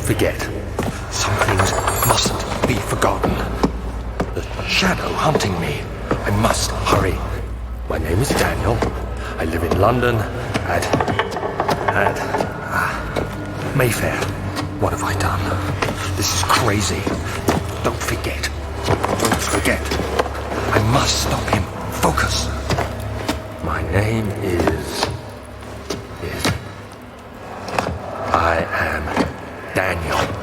forget. Some things mustn't be forgotten. The shadow hunting me. I must hurry. My name is Daniel. I live in London at Mayfair. What have I done? This is crazy. Don't forget. Don't forget. I must stop him. Focus. My name is... I am Daniel.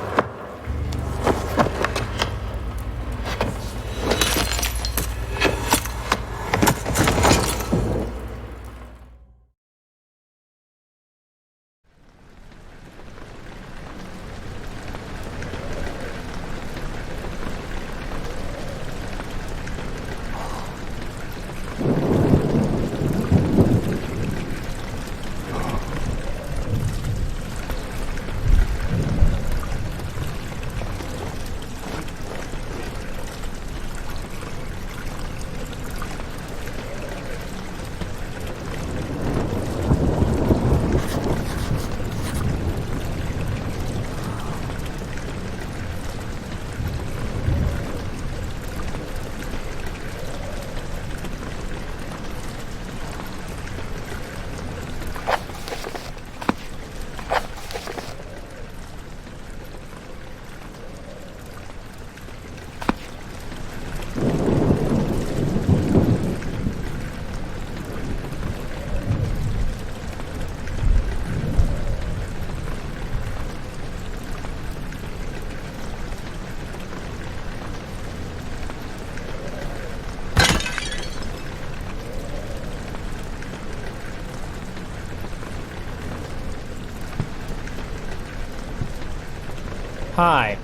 Hi,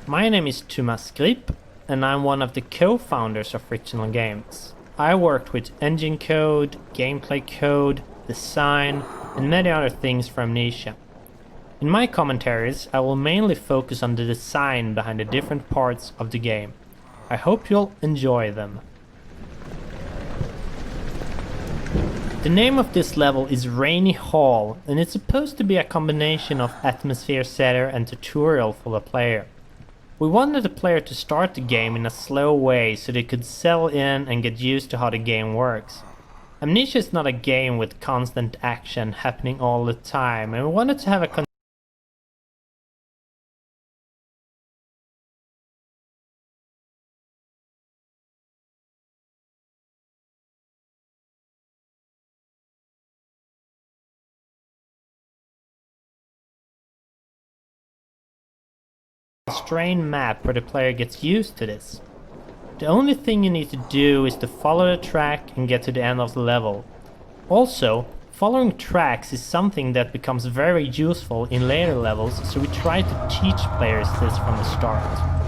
my name is Thomas Grip, and I'm one of the co-founders of Frictional Games. I worked with engine code, gameplay code, design, and many other things for Amnesia. In my commentaries, I will mainly focus on the design behind the different parts of the game. I hope you'll enjoy them. The name of this level is Rainy Hall, and it's supposed to be a combination of atmosphere setter and tutorial for the player. We wanted the player to start the game in a slow way so they could settle in and get used to how the game works. Amnesia is not a game with constant action happening all the time, and we wanted to have a constrained map where the player gets used to this. The only thing you need to do is to follow the track and get to the end of the level. Also, following tracks is something that becomes very useful in later levels, so we try to teach players this from the start.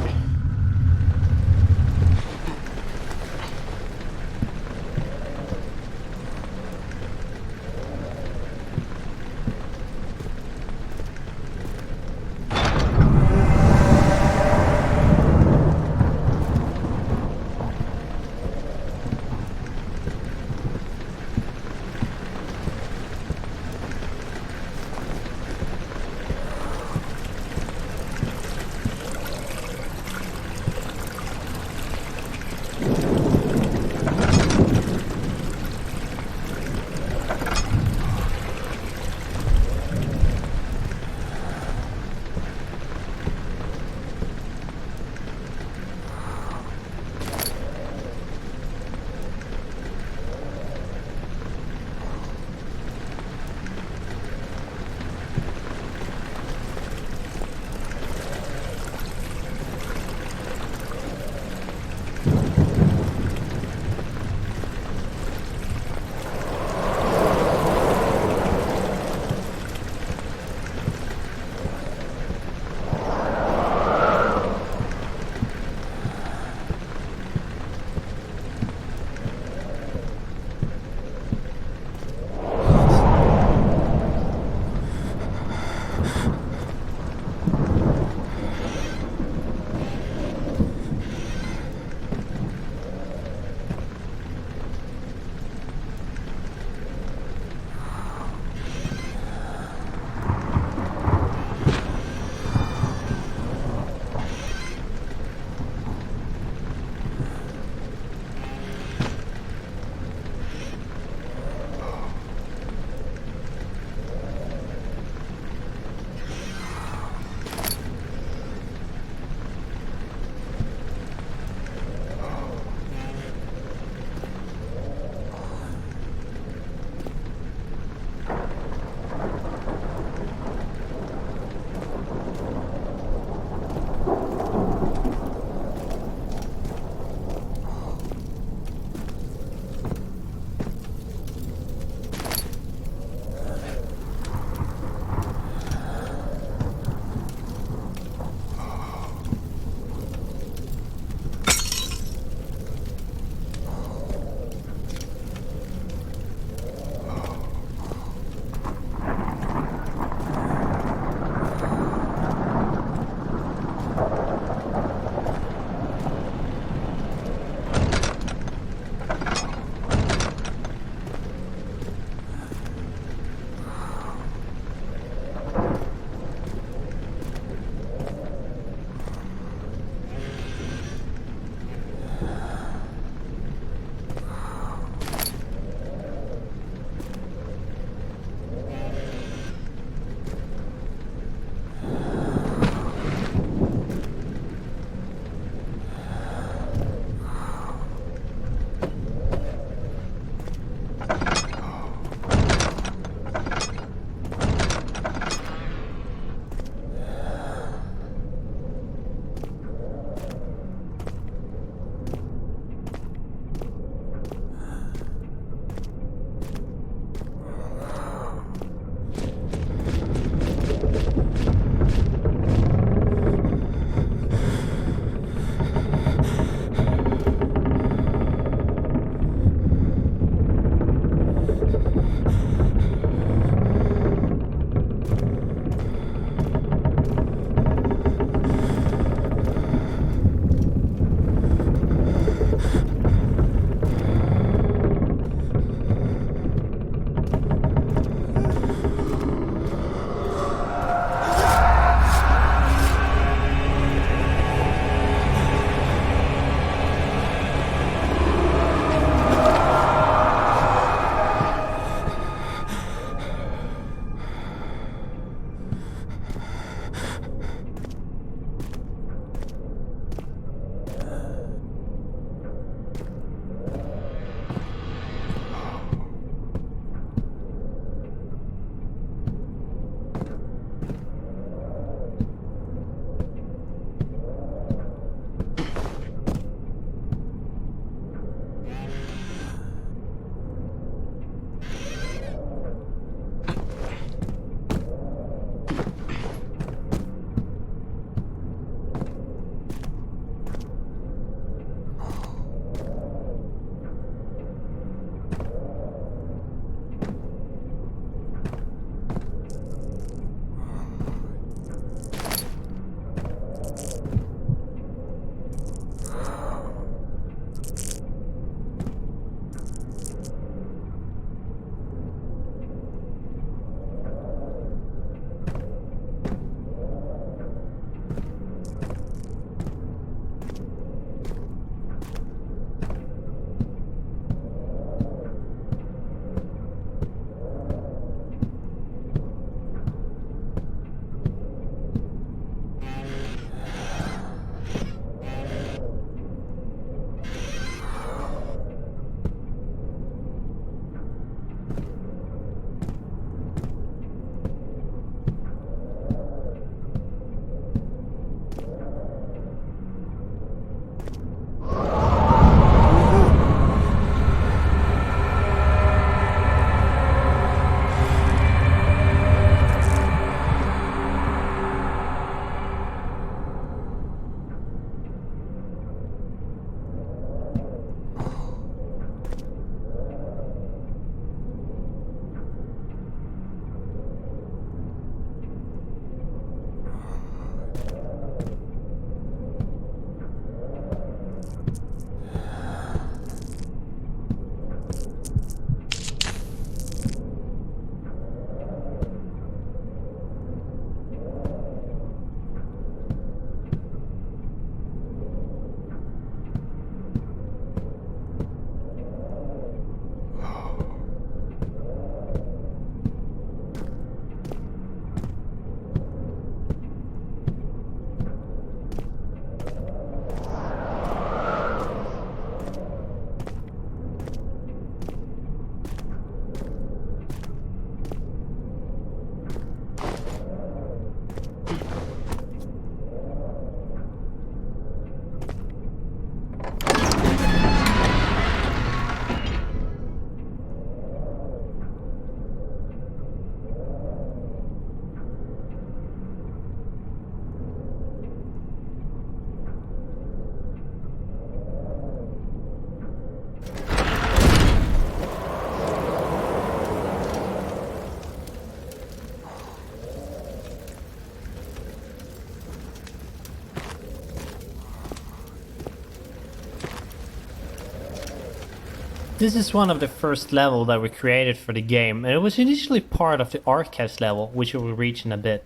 This is one of the first level that we created for the game, and it was initially part of the archives level, which we will reach in a bit.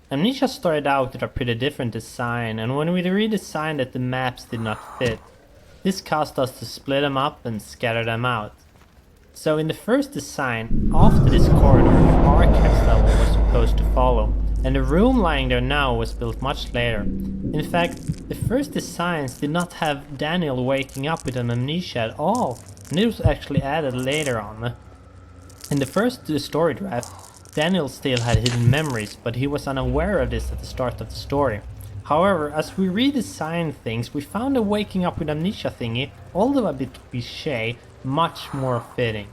Amnesia started out with a pretty different design, and when we redesigned it the maps did not fit. This caused us to split them up and scatter them out. So in the first design, after this corridor, the archives level was supposed to follow, and the room lying there now was built much later. In fact, the first designs did not have Daniel waking up with an amnesia at all, and it was actually added later on. In the first story draft, Daniel still had hidden memories, but he was unaware of this at the start of the story. However, as we redesigned things, we found the waking up with amnesia thingy, although a bit cliché, much more fitting.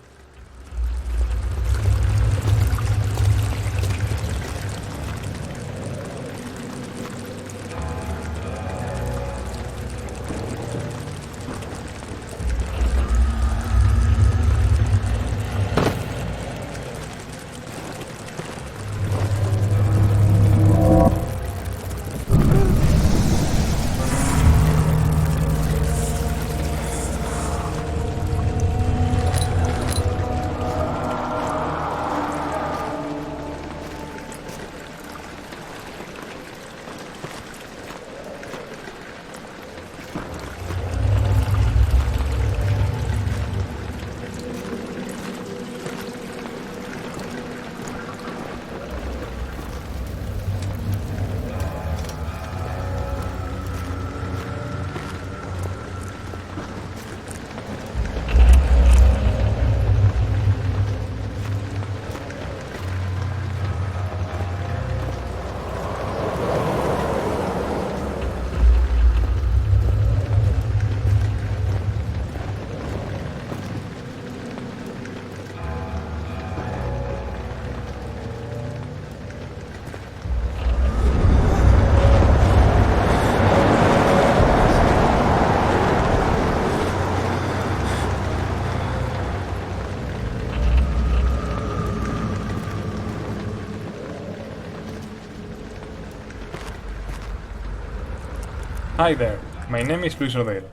Hi there, my name is Luis Rodero.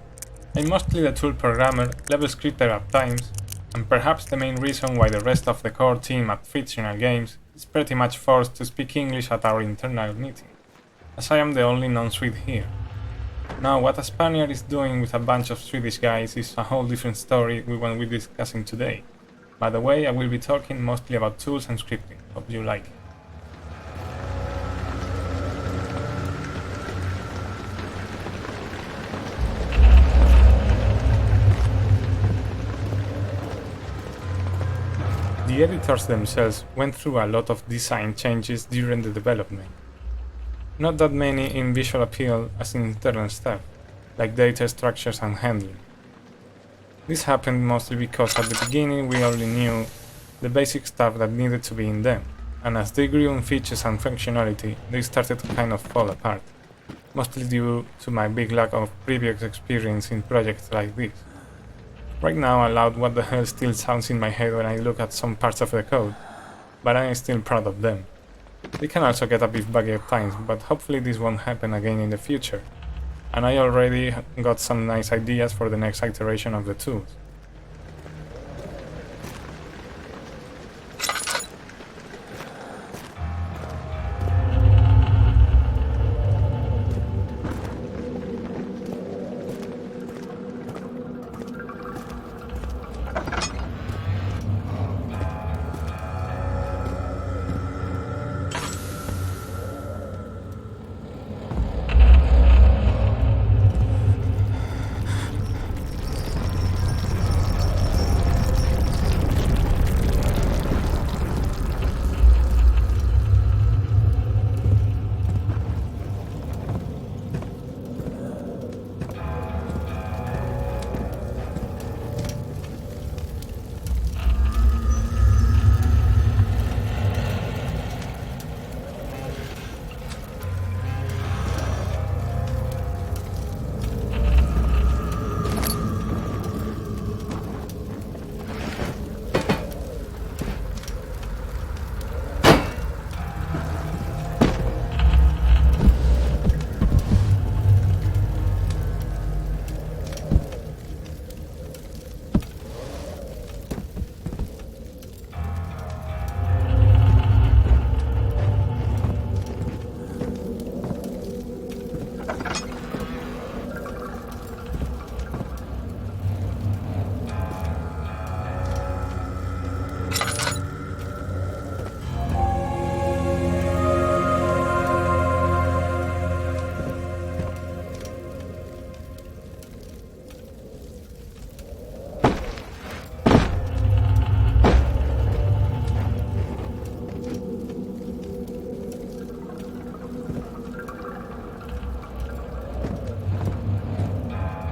I'm mostly the tool programmer, level scripter at times, and perhaps the main reason why the rest of the core team at Frictional Games is pretty much forced to speak English at our internal meeting, as I am the only non-Swede here. Now, what a Spaniard is doing with a bunch of Swedish guys is a whole different story we won't be discussing today. By the way, I will be talking mostly about tools and scripting. Hope you like it. The editors themselves went through a lot of design changes during the development. Not that many in visual appeal as in internal stuff, like data structures and handling. This happened mostly because at the beginning we only knew the basic stuff that needed to be in them, and as they grew in features and functionality, they started to kind of fall apart, mostly due to my big lack of previous experience in projects like this. Right now, aloud what the hell still sounds in my head when I look at some parts of the code, but I am still proud of them. They can also get a bit buggy at times, but hopefully this won't happen again in the future, and I already got some nice ideas for the next iteration of the tools.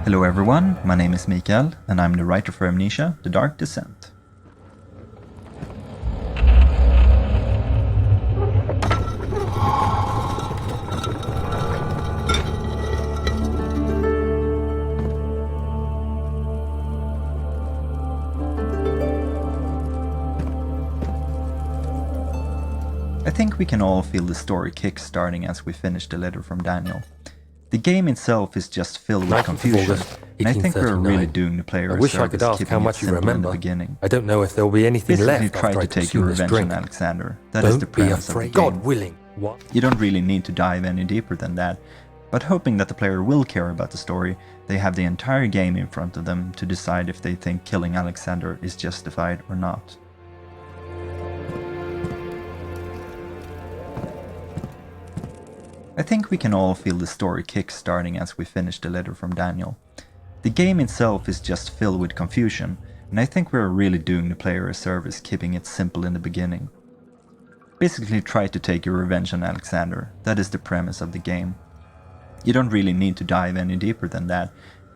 Hello everyone, my name is Mikael, and I'm the writer for Amnesia, The Dark Descent. I think we can all feel the story kick-starting as we finish the letter from Daniel. The game itself is just filled with 9th of confusion, August, and I think we're really 1839. doing the player I a wish I service could ask keeping how it much you simple in the remember. beginning. I don't know if there will be anything Basically left try after I to take consume your this revenge drink. on Alexander. That is Don't the be premise of the afraid. game. God willing. What? You don't really need to dive any deeper than that, but hoping that the player will care about the story, they have the entire game in front of them to decide if they think killing Alexander is justified or not. I think we can all feel the story kick-starting as we finish the letter from Daniel. The game itself is just filled with confusion, and I think we're really doing the player a service keeping it simple in the beginning. Basically try to take your revenge on Alexander, that is the premise of the game. You don't really need to dive any deeper than that,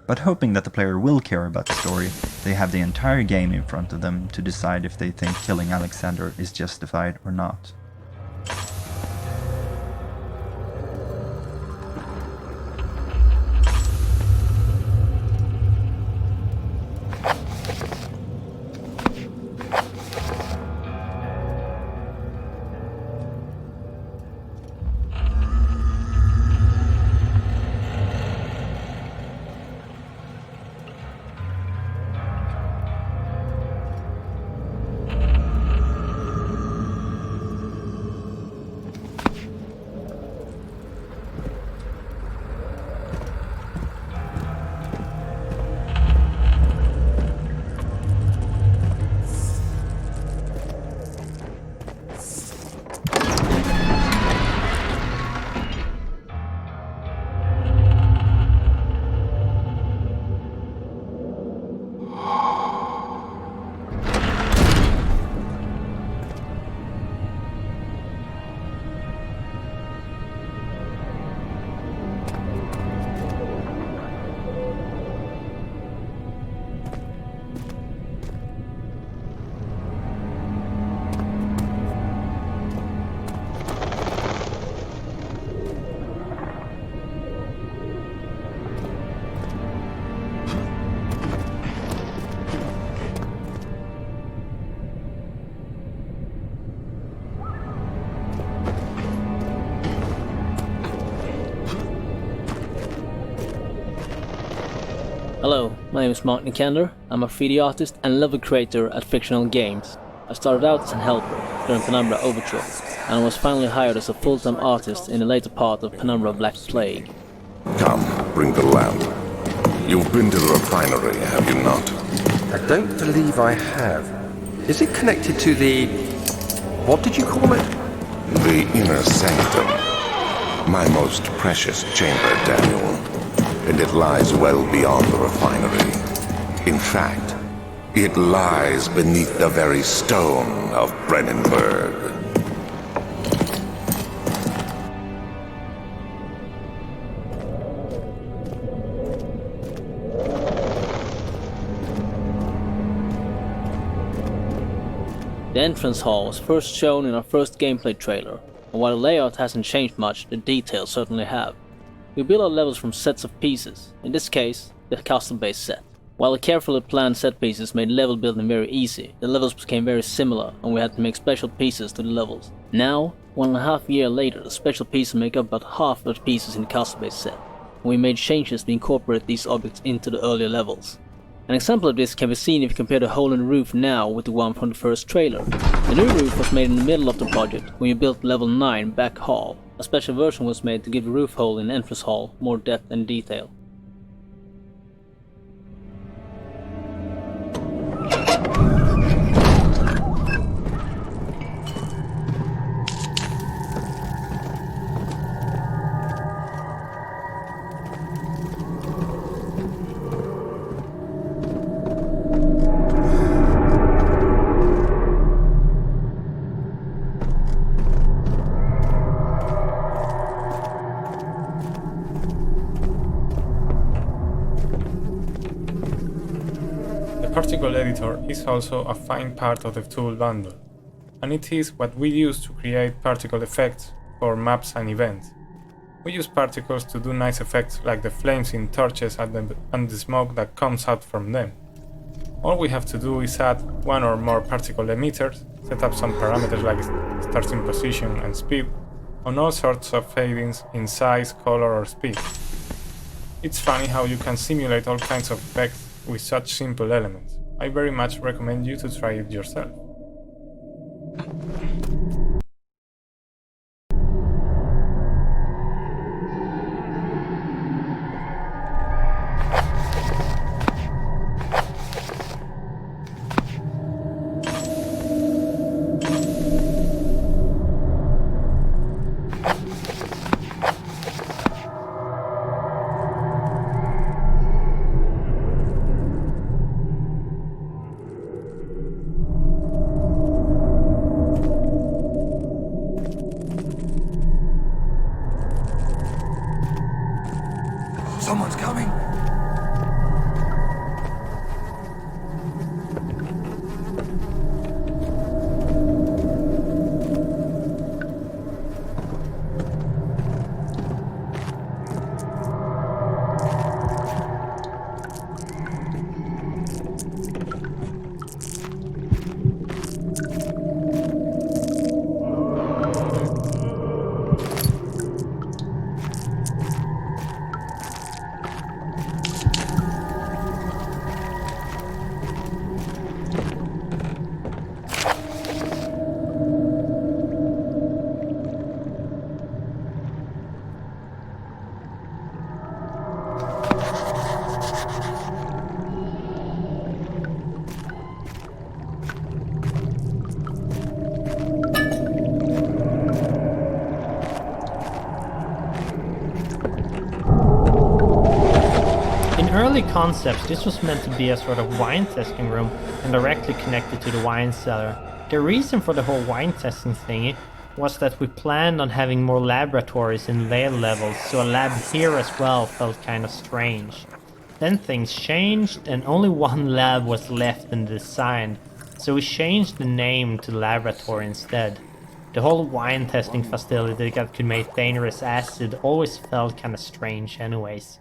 but hoping that the player will care about the story, they have the entire game in front of them to decide if they think killing Alexander is justified or not. Hello, my name is Mark Nikander. I'm a 3D artist and level creator at Frictional Games. I started out as an helper during Penumbra Overture, and I was finally hired as a full-time artist in the later part of Penumbra Black Plague. Come, bring the lamp. You've been to the refinery, have you not? I don't believe I have. Is it connected to the... what did you call it? The inner sanctum. My most precious chamber, Daniel. And it lies well beyond the refinery. In fact, it lies beneath the very stone of Brennenburg. The entrance hall was first shown in our first gameplay trailer, and while the layout hasn't changed much, the details certainly have. We build our levels from sets of pieces, in this case, the custom-based set. While the carefully planned set pieces made level building very easy, the levels became very similar and we had to make special pieces to the levels. Now, 1.5 years later, the special pieces make up about half of the pieces in the custom-based set, and we made changes to incorporate these objects into the earlier levels. An example of this can be seen if you compare the hole in the roof now with the one from the first trailer. The new roof was made in the middle of the project when you built level 9 back hall. A special version was made to give the roof hole in the entrance hall more depth and detail. particle editor is also a fine part of the tool bundle, and it is what we use to create particle effects for maps and events. We use particles to do nice effects like the flames in torches and the smoke that comes out from them. All we have to do is add one or more particle emitters, set up some parameters like starting position and speed, and all sorts of fadings in size, color or speed. It's funny how you can simulate all kinds of effects with such simple elements. I very much recommend you to try it yourself. Someone's coming. Early concepts, this was meant to be a sort of wine testing room and directly connected to the wine cellar. The reason for the whole wine testing thingy was that we planned on having more laboratories in later levels, so a lab here as well felt kind of strange. Then things changed and only one lab was left in the design, so we changed the name to laboratory instead. The whole wine testing facility that could make dangerous acid always felt kind of strange anyways.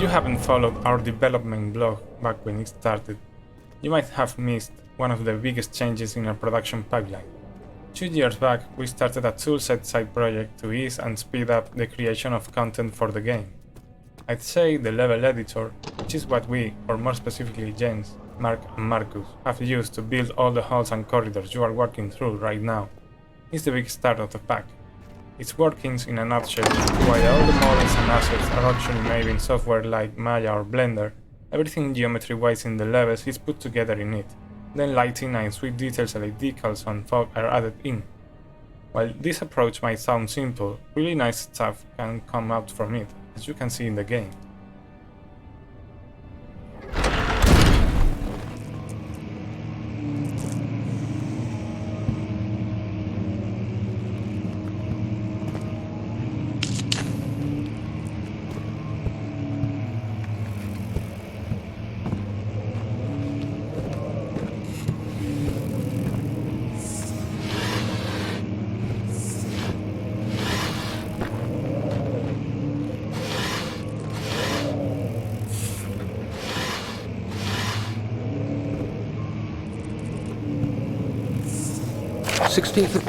you haven't followed our development blog back when it started, you might have missed one of the biggest changes in our production pipeline. 2 years back, we started a toolset side project to ease and speed up the creation of content for the game. I'd say the level editor, which is what we, or more specifically Jens, Mark and Marcus, have used to build all the halls and corridors you are walking through right now, is the big start of the pack. Its workings in a nutshell, while all the models and assets are actually made in software like Maya or Blender, everything geometry-wise in the levels is put together in it. Then lighting and sweet details like decals and fog are added in. While this approach might sound simple, really nice stuff can come out from it, as you can see in the game.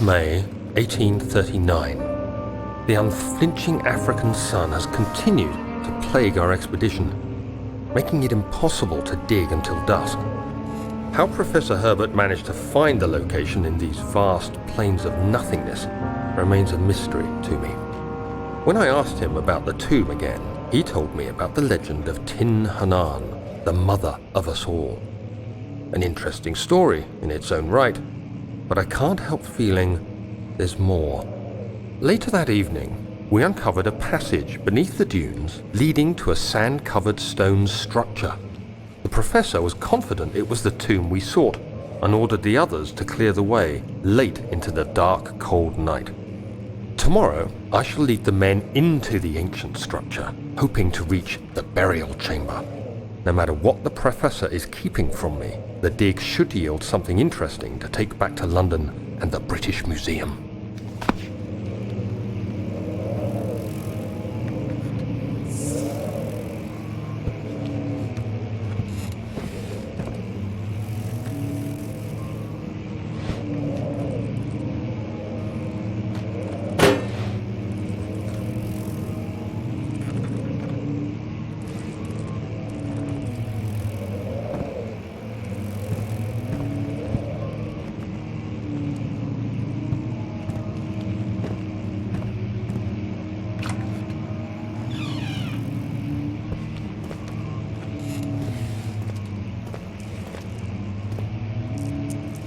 May 1839. The unflinching African sun has continued to plague our expedition, making it impossible to dig until dusk. How Professor Herbert managed to find the location in these vast plains of nothingness remains a mystery to me. When I asked him about the tomb again, he told me about the legend of Tin Hanan, the mother of us all. An interesting story in its own right, but I can't help feeling there's more. Later that evening, we uncovered a passage beneath the dunes leading to a sand-covered stone structure. The professor was confident it was the tomb we sought and ordered the others to clear the way late into the dark, cold night. Tomorrow, I shall lead the men into the ancient structure, hoping to reach the burial chamber. No matter what the professor is keeping from me, the dig should yield something interesting to take back to London and the British Museum.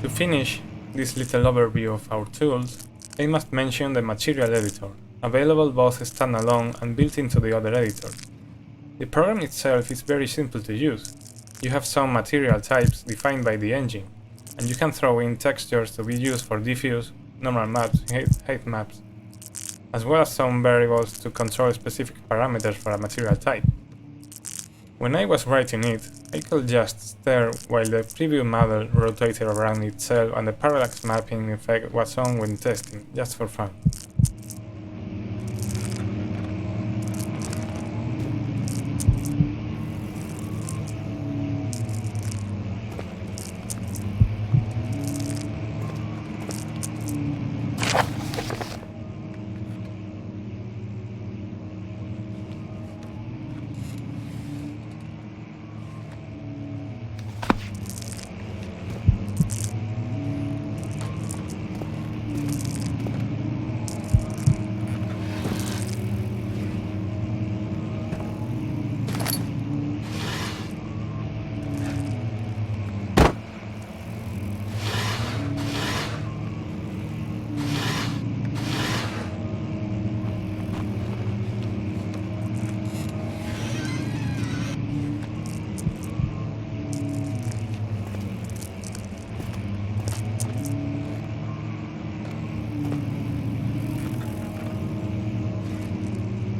To finish this little overview of our tools, I must mention the material editor, available both standalone and built into the other editor. The program itself is very simple to use. You have some material types defined by the engine, and you can throw in textures to be used for diffuse, normal maps, height maps, as well as some variables to control specific parameters for a material type. When I was writing it, I could just stare while the preview model rotated around itself and the parallax mapping effect was on when testing, just for fun.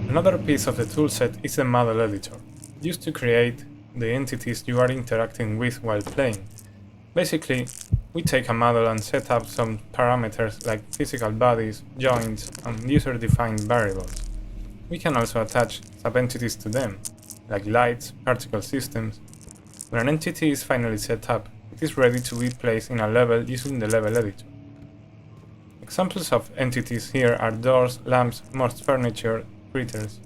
Another piece of the toolset is the model editor, used to create the entities you are interacting with while playing. Basically, we take a model and set up some parameters like physical bodies, joints, and user-defined variables. We can also attach sub-entities to them, like lights, particle systems. When an entity is finally set up, it is ready to be placed in a level using the level editor. Examples of entities here are doors, lamps, most furniture, critters.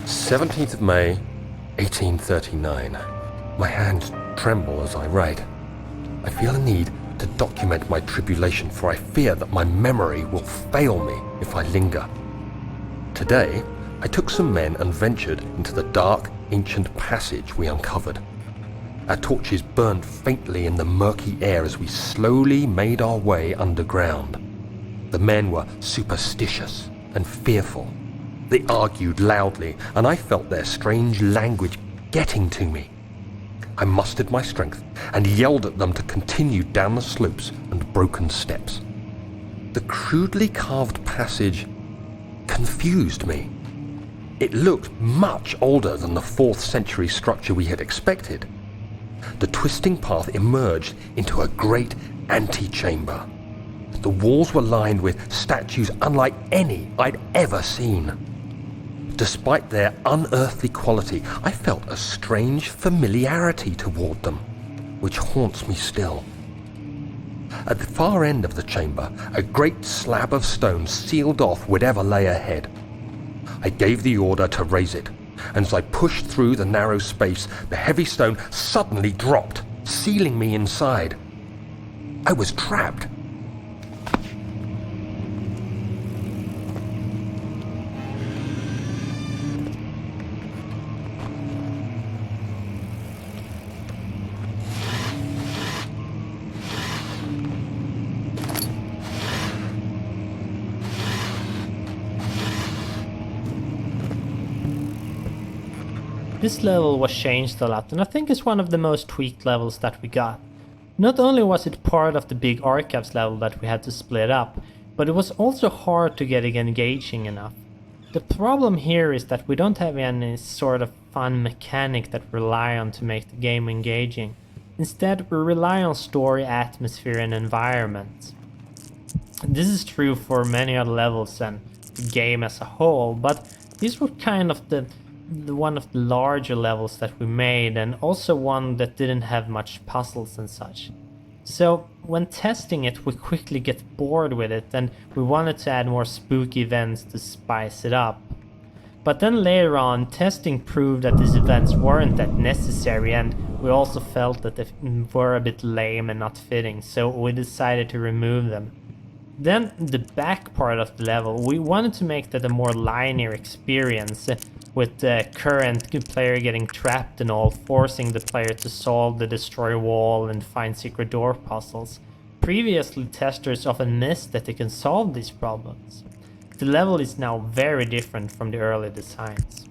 "17th of May, 1839. My hands tremble as I write. I feel a need to document my tribulation, for I fear that my memory will fail me if I linger. Today, I took some men and ventured into the dark, ancient passage we uncovered. Our torches burned faintly in the murky air as we slowly made our way underground. The men were superstitious and fearful. They argued loudly, and I felt their strange language getting to me. I mustered my strength and yelled at them to continue down the slopes and broken steps. The crudely carved passage confused me. It looked much older than the 4th century structure we had expected. The twisting path emerged into a great antechamber. The walls were lined with statues unlike any I'd ever seen. Despite their unearthly quality, I felt a strange familiarity toward them, which haunts me still. At the far end of the chamber, a great slab of stone sealed off whatever lay ahead. I gave the order to raise it, and as I pushed through the narrow space, the heavy stone suddenly dropped, sealing me inside. I was trapped. This level was changed a lot, and I think it's one of the most tweaked levels that we got. Not only was it part of the big archives level that we had to split up, but it was also hard to get it engaging enough. The problem here is that we don't have any sort of fun mechanic that we rely on to make the game engaging. Instead, we rely on story, atmosphere, and environment. This is true for many other levels and the game as a whole, but these were kind of the one of the larger levels that we made, and also one that didn't have much puzzles and such. So when testing it, we quickly get bored with it, and we wanted to add more spooky events to spice it up. But then later on, testing proved that these events weren't that necessary, and we also felt that they were a bit lame and not fitting, so we decided to remove them. Then the back part of the level, we wanted to make that a more linear experience, with the current player getting trapped and all, forcing the player to solve the destroy wall and find secret door puzzles. Previously, testers often missed that they can solve these problems. The level is now very different from the early designs.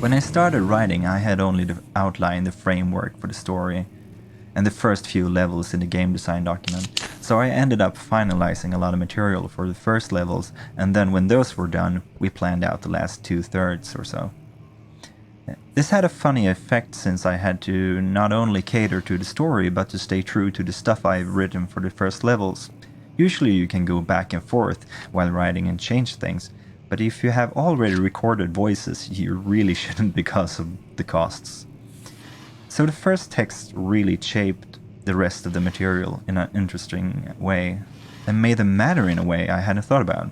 When I started writing, I had only outlined the framework for the story and the first few levels in the game design document, so I ended up finalizing a lot of material for the first levels, and then when those were done, we planned out the last 2/3 or so. This had a funny effect since I had to not only cater to the story, but to stay true to the stuff I've written for the first levels. Usually you can go back and forth while writing and change things, but if you have already recorded voices, you really shouldn't because of the costs. So the first text really shaped the rest of the material in an interesting way, and made them matter in a way I hadn't thought about.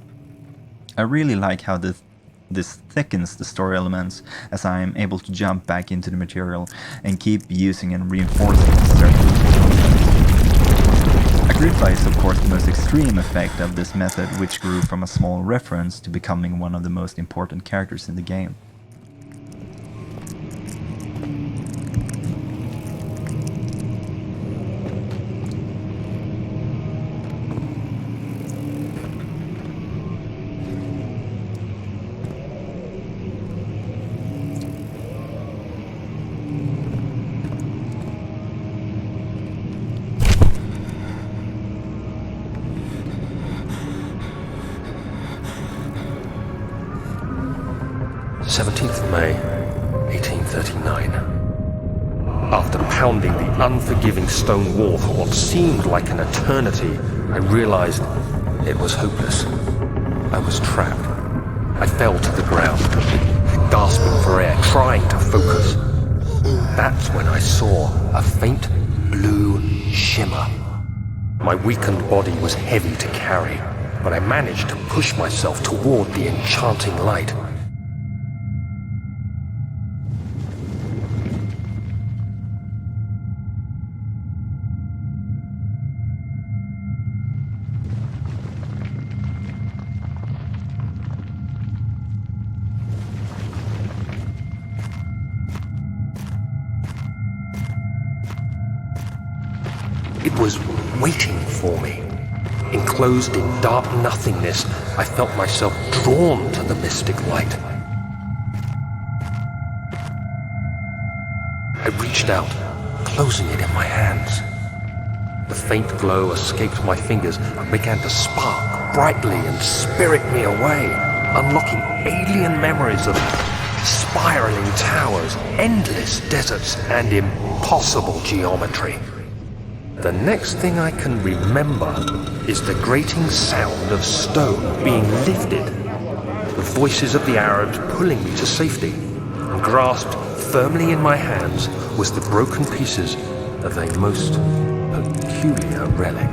I really like how this thickens the story elements, as I am able to jump back into the material and keep using and reinforcing certain. Agrippa is of course the most extreme effect of this method, which grew from a small reference to becoming one of the most important characters in the game. May 1839. After pounding the unforgiving stone wall for what seemed like an eternity, I realized it was hopeless. I was trapped. I fell to the ground, gasping for air, trying to focus. That's when I saw a faint blue shimmer. My weakened body was heavy to carry, but I managed to push myself toward the enchanting light. It was waiting for me. Enclosed in dark nothingness, I felt myself drawn to the mystic light. I reached out, closing it in my hands. The faint glow escaped my fingers and began to spark brightly and spirit me away, unlocking alien memories of spiraling towers, endless deserts, and impossible geometry. The next thing I can remember is the grating sound of stone being lifted, the voices of the Arabs pulling me to safety, and grasped firmly in my hands was the broken pieces of a most peculiar relic.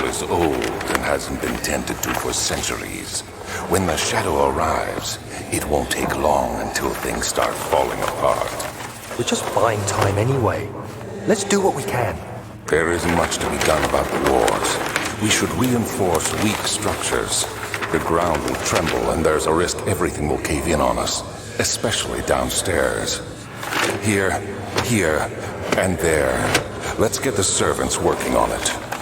Is old and hasn't been tended to for centuries. When the shadow arrives, it won't take long until things start falling apart. We're just buying time anyway. Let's do what we can. There isn't much to be done about the wars. We should reinforce weak structures. The ground will tremble and there's a risk everything will cave in on us, especially downstairs. Here, and there. Let's get the servants working on it.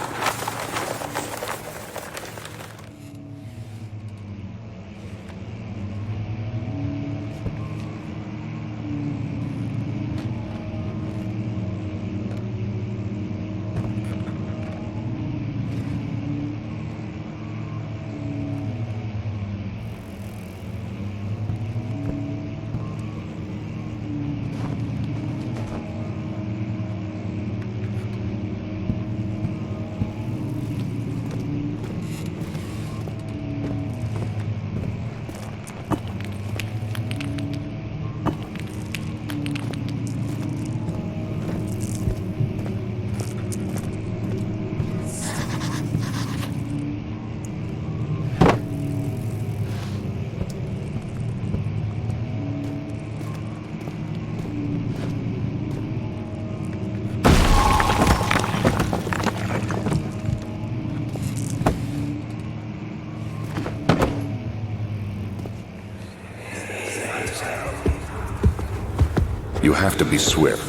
You have to be swift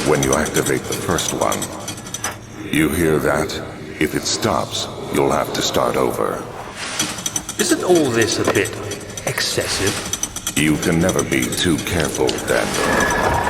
when you activate the first one. You hear that? If it stops, you'll have to start over. Isn't all this a bit excessive? You can never be too careful, Daniel.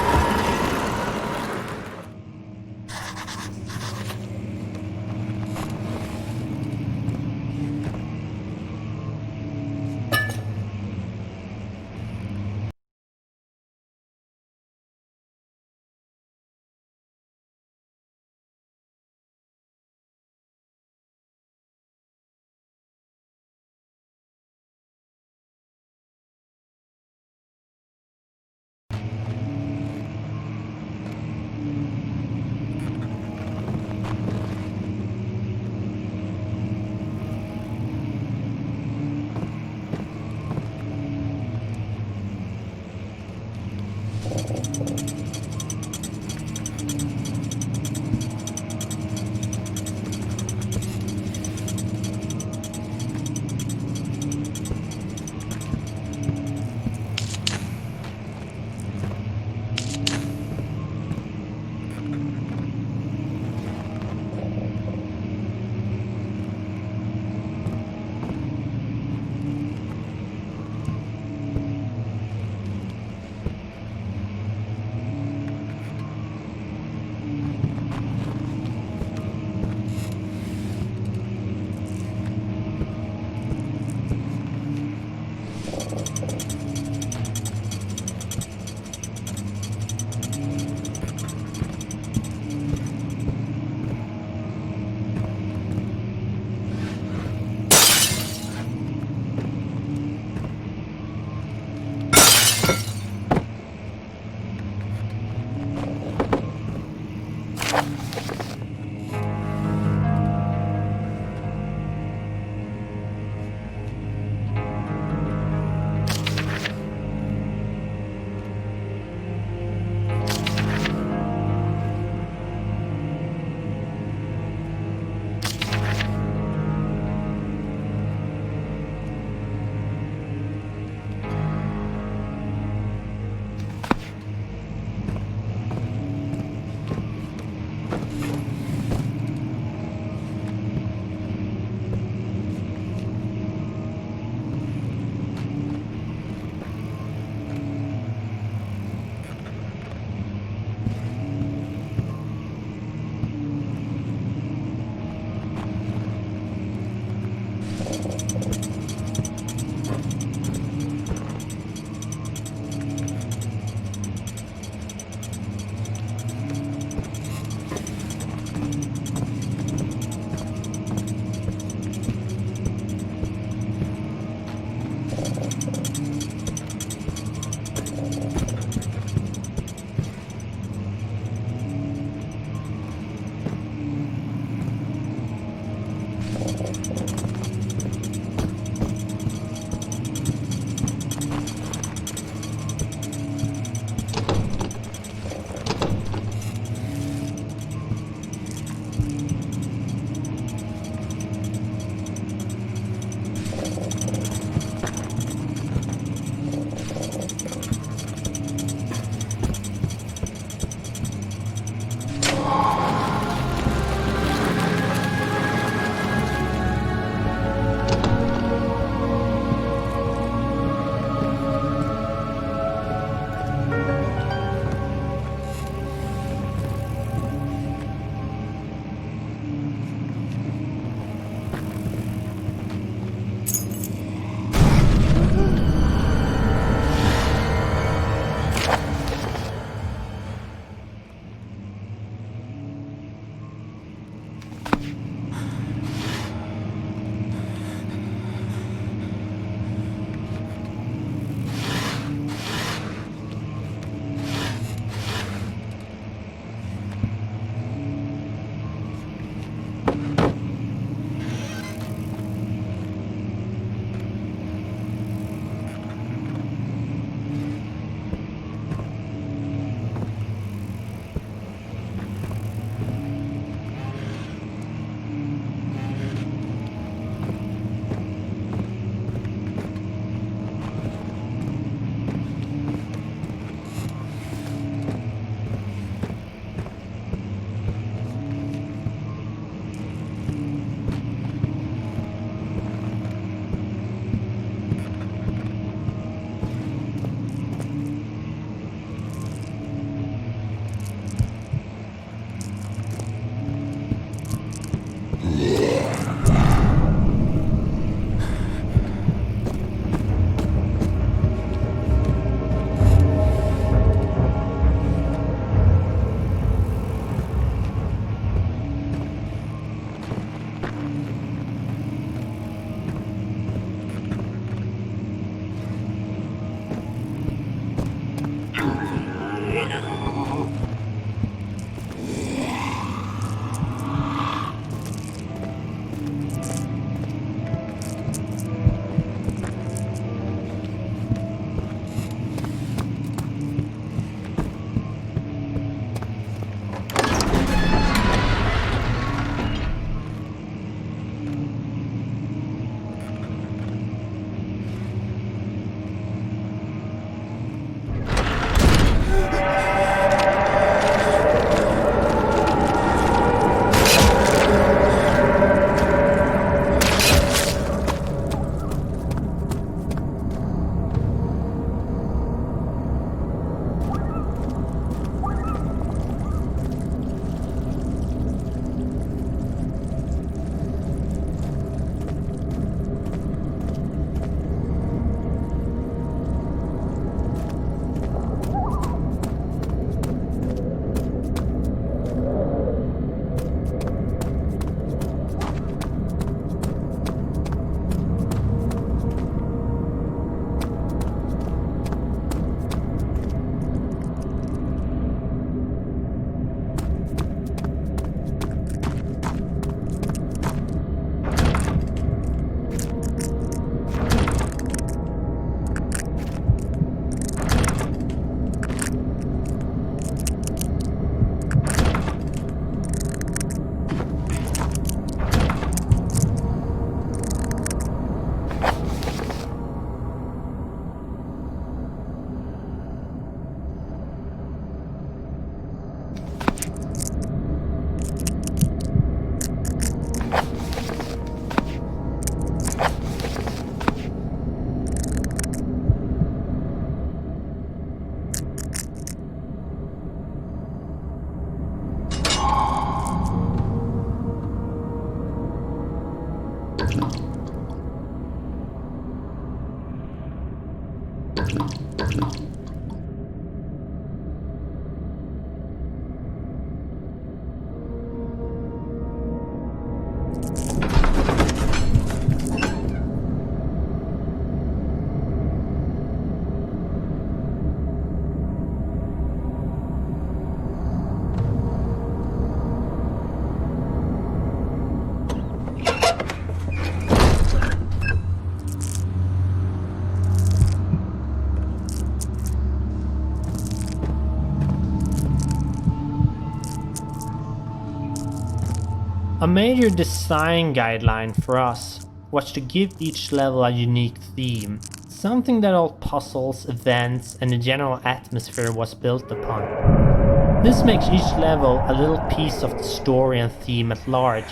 A major design guideline for us was to give each level a unique theme, something that all puzzles, events, and the general atmosphere was built upon. This makes each level a little piece of the story and theme at large,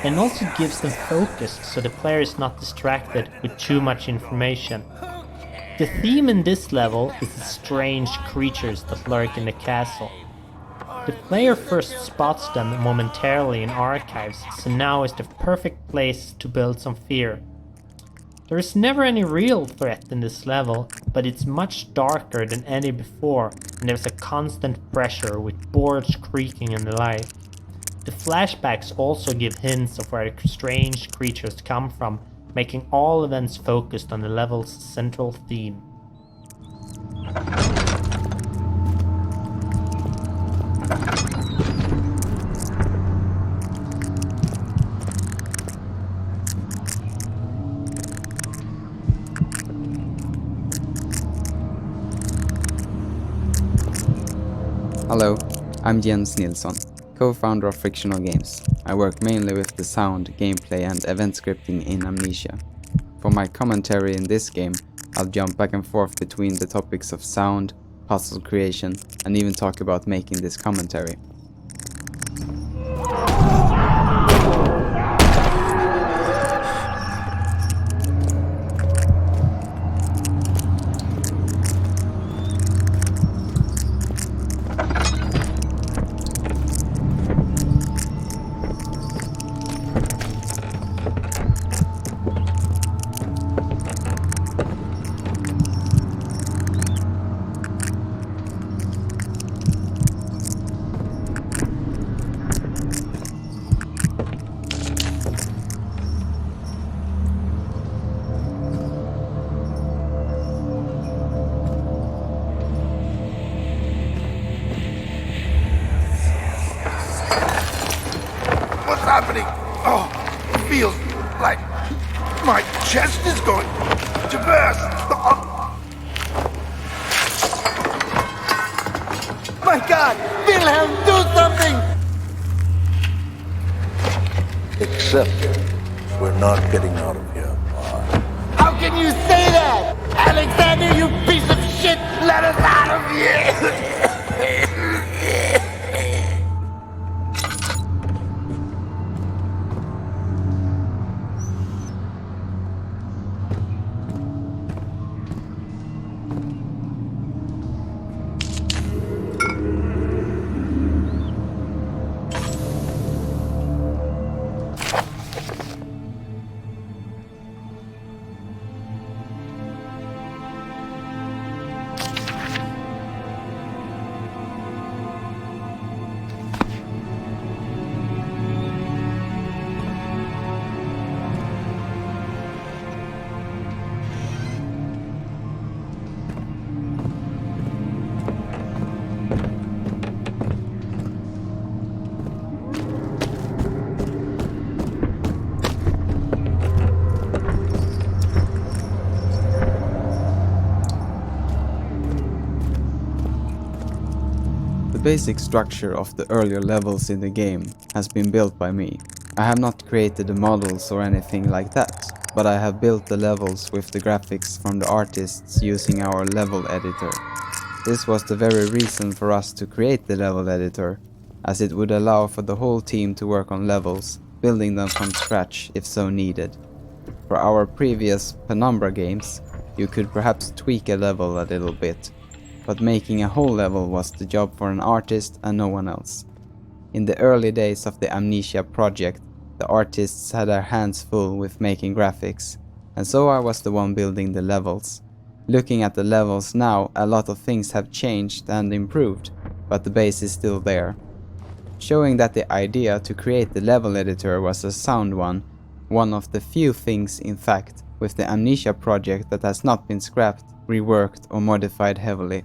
and also gives them focus so the player is not distracted with too much information. The theme in this level is the strange creatures that lurk in the castle. The player first spots them momentarily in archives, so now is the perfect place to build some fear. There is never any real threat in this level, but it's much darker than any before, and there's a constant pressure with boards creaking and the like. The flashbacks also give hints of where the strange creatures come from, making all events focused on the level's central theme. Hello, I'm Jens Nilsson, co-founder of Frictional Games. I work mainly with the sound, gameplay and event scripting in Amnesia. For my commentary in this game, I'll jump back and forth between the topics of sound, puzzle creation, and even talk about making this commentary. What's happening? Oh, it feels like my chest is going to burst. Oh. My God! Wilhelm, do something! Except we're not getting out of here. How can you say that? Alexander, you piece of shit! Let us out of here! The basic structure of the earlier levels in the game has been built by me. I have not created the models or anything like that, but I have built the levels with the graphics from the artists using our level editor. This was the very reason for us to create the level editor, as it would allow for the whole team to work on levels, building them from scratch if so needed. For our previous Penumbra games, you could perhaps tweak a level a little bit, but making a whole level was the job for an artist and no one else. In the early days of the Amnesia project, The artists had their hands full with making graphics, and so I was the one building the levels. Looking at the levels now, a lot of things have changed and improved, but the base is still there. Showing that the idea to create the level editor was a sound one of the few things in fact with the Amnesia project that has not been scrapped, reworked or modified heavily.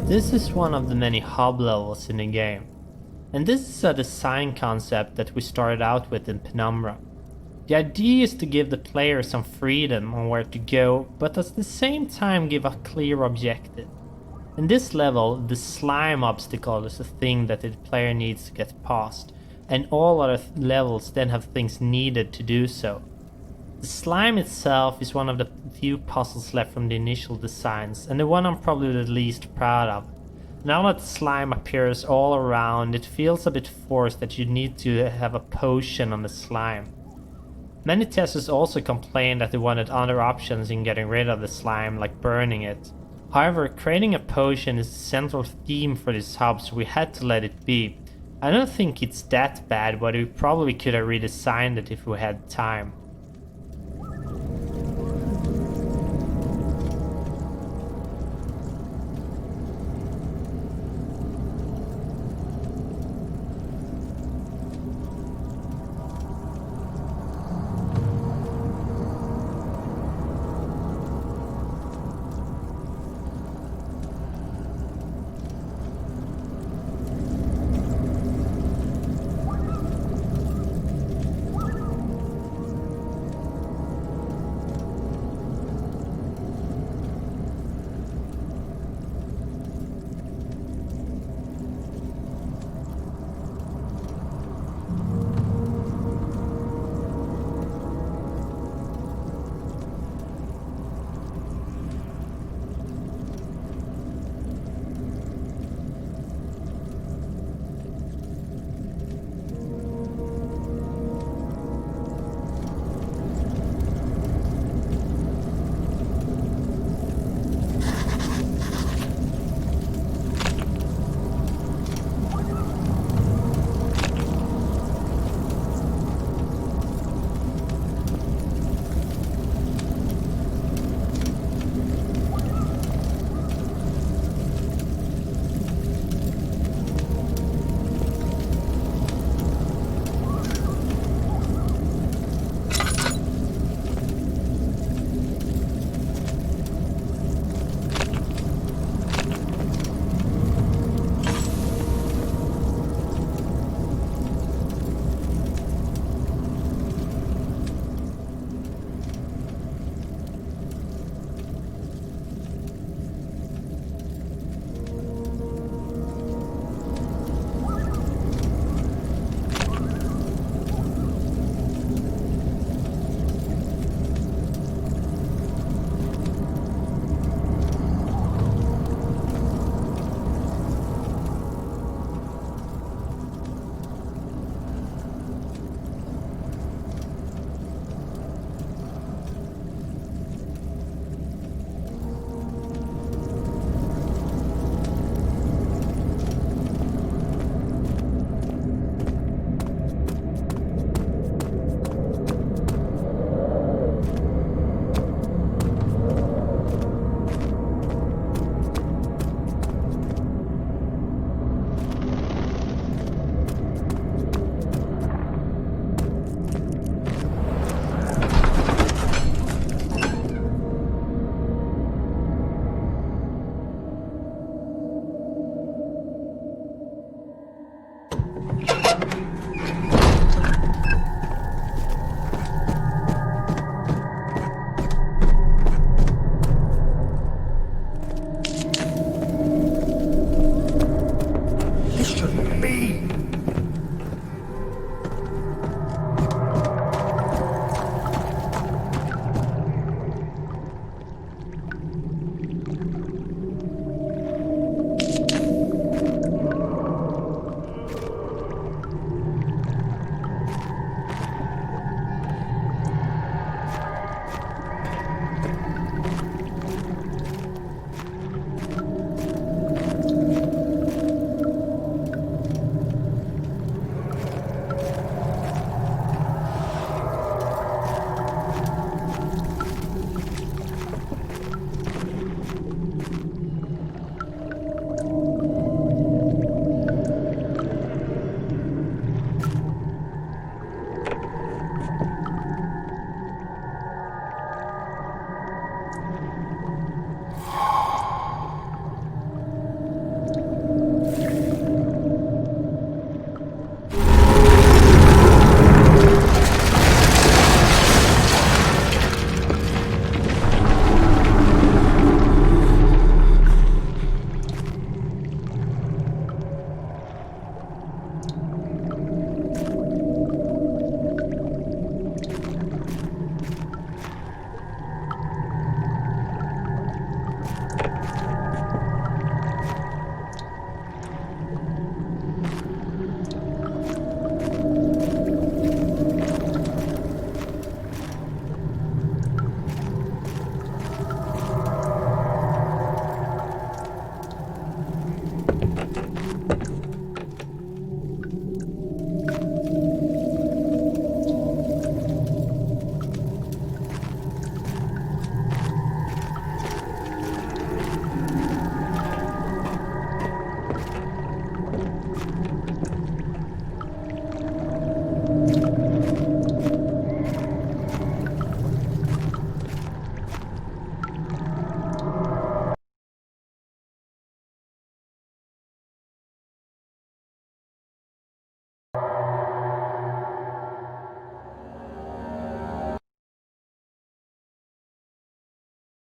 This is one of the many hub levels in the game, and this is a design concept that we started out with in Penumbra. The idea is to give the player some freedom on where to go, but at the same time give a clear objective. In this level, the slime obstacle is the thing that the player needs to get past, and all other levels then have things needed to do so. The slime itself is one of the few puzzles left from the initial designs, and the one I'm probably the least proud of. Now that slime appears all around, it feels a bit forced that you need to have a potion on the slime. Many testers also complained that they wanted other options in getting rid of the slime, like burning it. However, creating a potion is the central theme for this hub, so we had to let it be. I don't think it's that bad, but we probably could have redesigned it if we had time.